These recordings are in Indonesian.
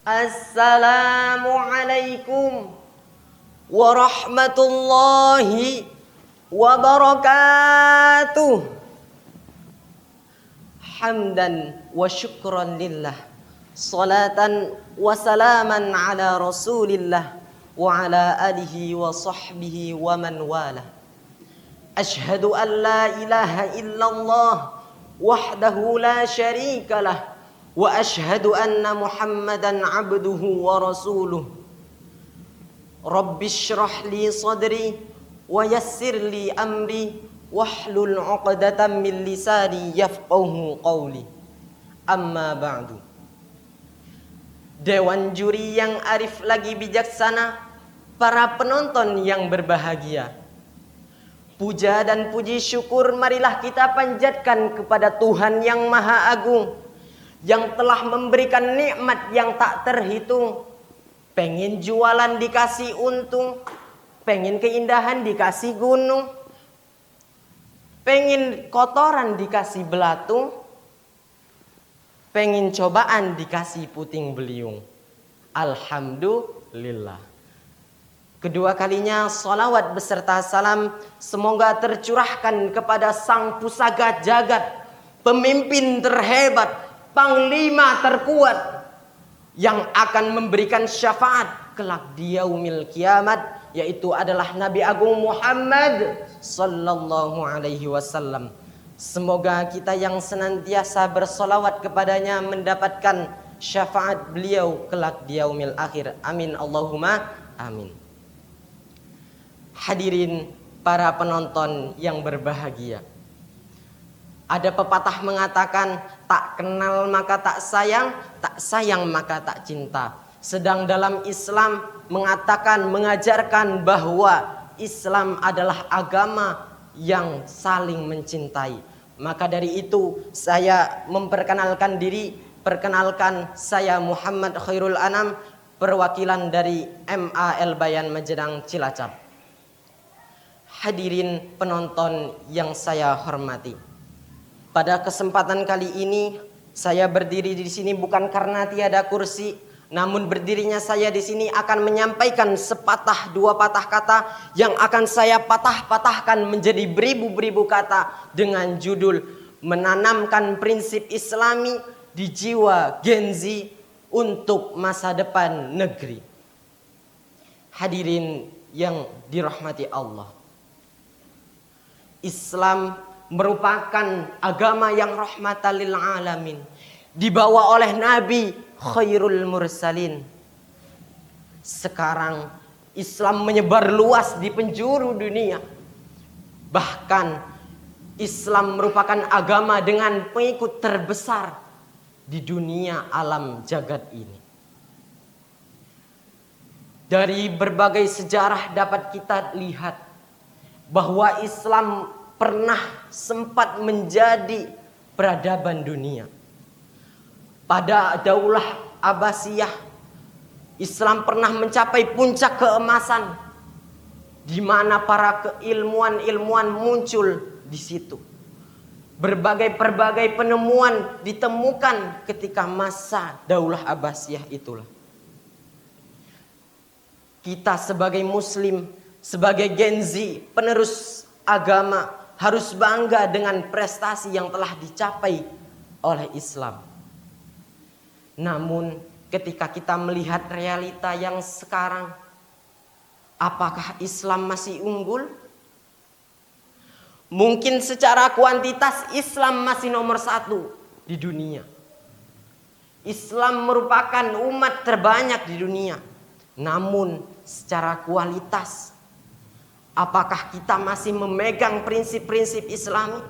Assalamualaikum warahmatullahi wabarakatuh. Hamdan wa syukran lillah, salatan wa salaman ala rasulillah wa ala alihi wa sahbihi wa man wala. Ashhadu an la ilaha illallah wahdahu la syarika lah, wa ashhadu anna Muhammadan abduhu wa rasuluh. Rabbi shrah li sadri wa yassir li amri wahlul 'uqdatam min lisani yafqahu qawli. Amma ba'du. Dewan juri yang arif lagi bijaksana, para penonton yang berbahagia, puja dan puji syukur marilah kita panjatkan kepada Tuhan yang Maha Agung, yang telah memberikan nikmat yang tak terhitung. Pengen jualan dikasih untung, pengen keindahan dikasih gunung, pengen kotoran dikasih belatung, pengen cobaan dikasih puting beliung. Alhamdulillah. Kedua kalinya salawat beserta salam semoga tercurahkan kepada sang pusaga jagat, pemimpin terhebat, panglima terkuat, yang akan memberikan syafaat kelak di yaumil kiamat, yaitu adalah Nabi Agung Muhammad sallallahu alaihi wasallam. Semoga kita yang senantiasa bersolawat kepadanya mendapatkan syafaat beliau kelak di yaumil akhir. Amin Allahumma amin. Hadirin para penonton yang berbahagia, ada pepatah mengatakan, tak kenal maka tak sayang maka tak cinta. Sedang dalam Islam mengatakan, mengajarkan bahwa Islam adalah agama yang saling mencintai. Maka dari itu saya memperkenalkan diri. Perkenalkan, saya Muhammad Khairul Anam, perwakilan dari MA Bayan Majedang Cilacap. Hadirin penonton yang saya hormati, pada kesempatan kali ini saya berdiri di sini bukan karena tiada kursi, namun berdirinya saya di sini akan menyampaikan sepatah dua patah kata yang akan saya patah-patahkan menjadi beribu-beribu kata dengan judul menanamkan prinsip Islami di jiwa Gen Z untuk masa depan negeri. Hadirin yang dirahmati Allah, Islam merupakan agama yang rahmatan lil alamin, dibawa oleh Nabi Khairul Mursalin. Sekarang Islam menyebar luas di penjuru dunia. Bahkan Islam merupakan agama dengan pengikut terbesar di dunia alam jagat ini. Dari berbagai sejarah dapat kita lihat bahwa Islam pernah sempat menjadi peradaban dunia. Pada Daulah Abbasiyah, Islam pernah mencapai puncak keemasan, di mana para ilmuwan muncul di situ. Berbagai penemuan ditemukan ketika masa Daulah Abbasiyah itulah. Kita sebagai Muslim, sebagai Gen Z, penerus agama, harus bangga dengan prestasi yang telah dicapai oleh Islam. Namun ketika kita melihat realita yang sekarang, apakah Islam masih unggul? Mungkin secara kuantitas Islam masih nomor 1 di dunia. Islam merupakan umat terbanyak di dunia. Namun secara kualitas, apakah kita masih memegang prinsip-prinsip Islami?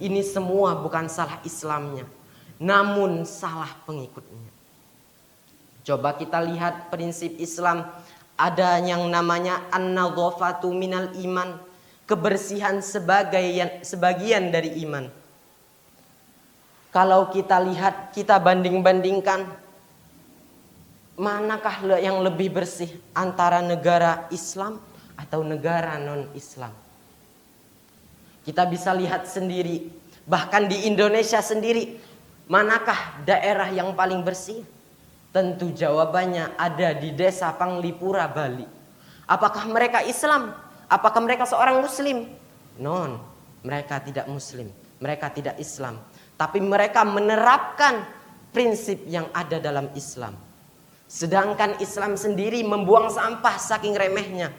Ini semua bukan salah Islamnya, namun salah pengikutnya. Coba kita lihat prinsip Islam. Ada yang namanya an-nadhafatu minal iman, kebersihan sebagian dari iman. Kalau kita lihat, kita banding-bandingkan, manakah yang lebih bersih antara negara Islam atau negara non-Islam? Kita bisa lihat sendiri, bahkan di Indonesia sendiri, manakah daerah yang paling bersih? Tentu jawabannya ada di desa Panglipura, Bali. Apakah mereka Islam? Apakah mereka seorang Muslim? Non, mereka tidak Muslim, mereka tidak Islam. Tapi mereka menerapkan prinsip yang ada dalam Islam. Sedangkan Islam sendiri membuang sampah saking remehnya.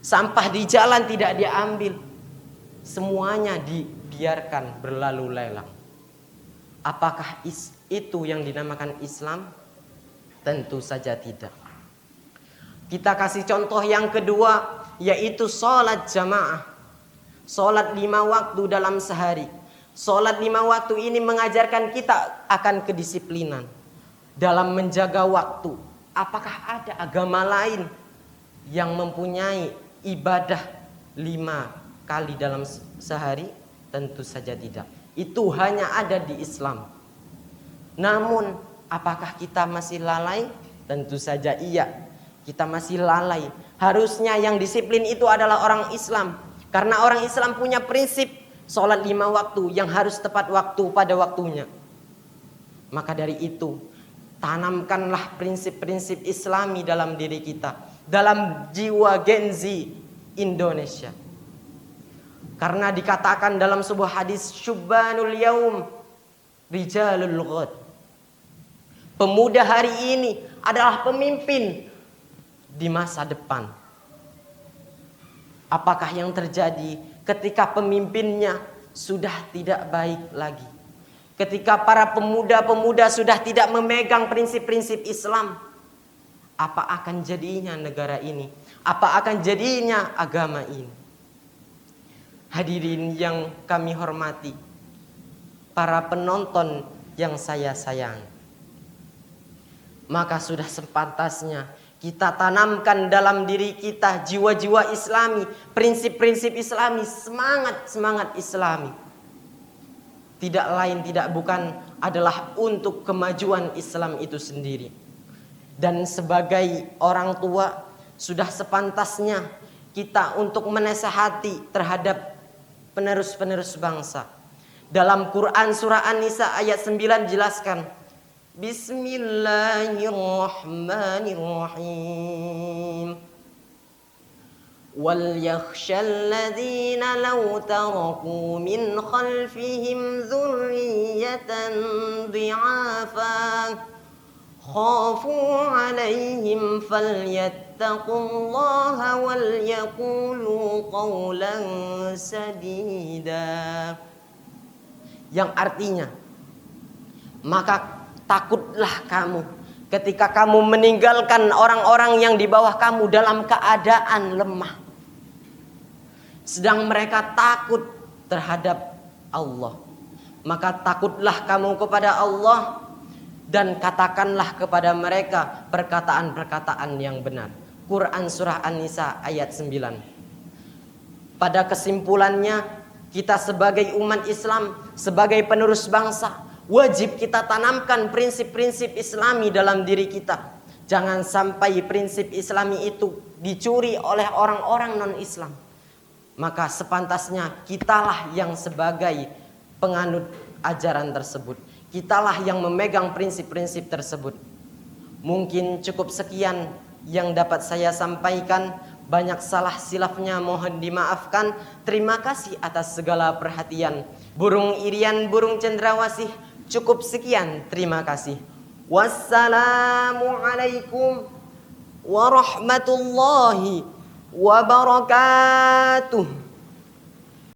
Sampah di jalan tidak diambil, semuanya dibiarkan berlalu lalang. Apakah itu yang dinamakan Islam? Tentu saja tidak. Kita kasih contoh yang kedua, yaitu sholat jamaah. Sholat 5 waktu dalam sehari. Sholat 5 waktu ini mengajarkan kita akan kedisiplinan dalam menjaga waktu. Apakah ada agama lain yang mempunyai ibadah 5 kali dalam sehari? Tentu saja tidak. Itu hanya ada di Islam. Namun apakah kita masih lalai? Tentu saja iya. Kita masih lalai. Harusnya yang disiplin itu adalah orang Islam. Karena orang Islam punya prinsip sholat 5 waktu yang harus tepat waktu pada waktunya. Maka dari itu, tanamkanlah prinsip-prinsip Islami dalam diri kita, dalam jiwa Gen Z Indonesia. Karena dikatakan dalam sebuah hadis, syubbanul yaum rijalul ghad. Pemuda hari ini adalah pemimpin di masa depan. Apakah yang terjadi ketika pemimpinnya sudah tidak baik lagi? Ketika para pemuda-pemuda sudah tidak memegang prinsip-prinsip Islam, apa akan jadinya negara ini? Apa akan jadinya agama ini? Hadirin yang kami hormati, para penonton yang saya sayangi, maka sudah sepantasnya kita tanamkan dalam diri kita jiwa-jiwa Islami, prinsip-prinsip Islami, semangat-semangat Islami. Tidak lain tidak bukan adalah untuk kemajuan Islam itu sendiri. Dan sebagai orang tua sudah sepantasnya kita untuk menasihati terhadap penerus-penerus bangsa. Dalam Quran surah An-Nisa ayat 9 jelaskan, Bismillahirrahmanirrahim. Wal yakhshal ladzina law taraku min khalfihim dzurriyyatan dhi'afa khafu 'alaihim falyattaqullaha wal yaqulu qawlan sadida. Yang artinya, maka takutlah kamu ketika kamu meninggalkan orang-orang yang di bawah kamu dalam keadaan lemah, sedang mereka takut terhadap Allah. Maka takutlah kamu kepada Allah dan katakanlah kepada mereka perkataan-perkataan yang benar. Quran surah An-Nisa ayat 9. Pada kesimpulannya, kita sebagai umat Islam, sebagai penerus bangsa, wajib kita tanamkan prinsip-prinsip Islami dalam diri kita. Jangan sampai prinsip Islami itu dicuri oleh orang-orang non-Islam. Maka sepantasnya kitalah yang sebagai penganut ajaran tersebut, kitalah yang memegang prinsip-prinsip tersebut. Mungkin cukup sekian yang dapat saya sampaikan. Banyak salah silapnya mohon dimaafkan. Terima kasih atas segala perhatian. Burung irian, burung cendrawasih, cukup sekian, terima kasih. Wassalamualaikum warahmatullahi wabarakatuh.